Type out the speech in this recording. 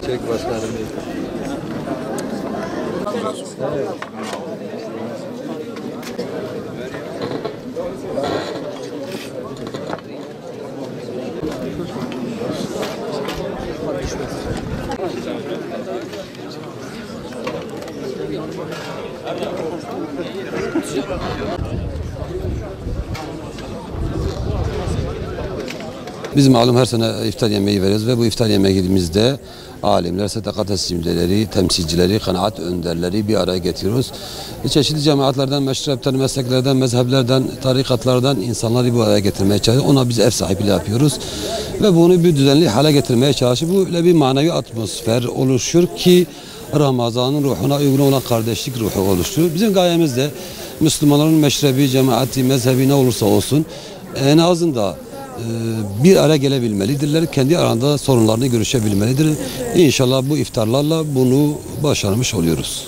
Çek başkanım. Evet. Biz malum her sene iftar yemeği veriyoruz ve bu iftar yemeğimizde alimler, sadakat temsilcileri, temsilcileri, kanaat önderleri bir araya getiriyoruz. Çeşitli cemaatlerden, meşrepten, mesleklerden, mezheplerden, tarikatlardan insanları bu araya getirmeye çalışıyoruz. Ona biz ev sahipliği yapıyoruz ve bunu bir düzenli hale getirmeye çalışıyoruz. Böyle bir manevi atmosfer oluşur ki Ramazan'ın ruhuna uygun olan kardeşlik ruhu oluşturuyor. Bizim gayemiz de Müslümanların meşrebi, cemaati, mezhebi ne olursa olsun en azından bir araya gelebilmelidirler. Kendi arasında sorunlarını görüşebilmelidir. İnşallah bu iftarlarla bunu başarmış oluyoruz.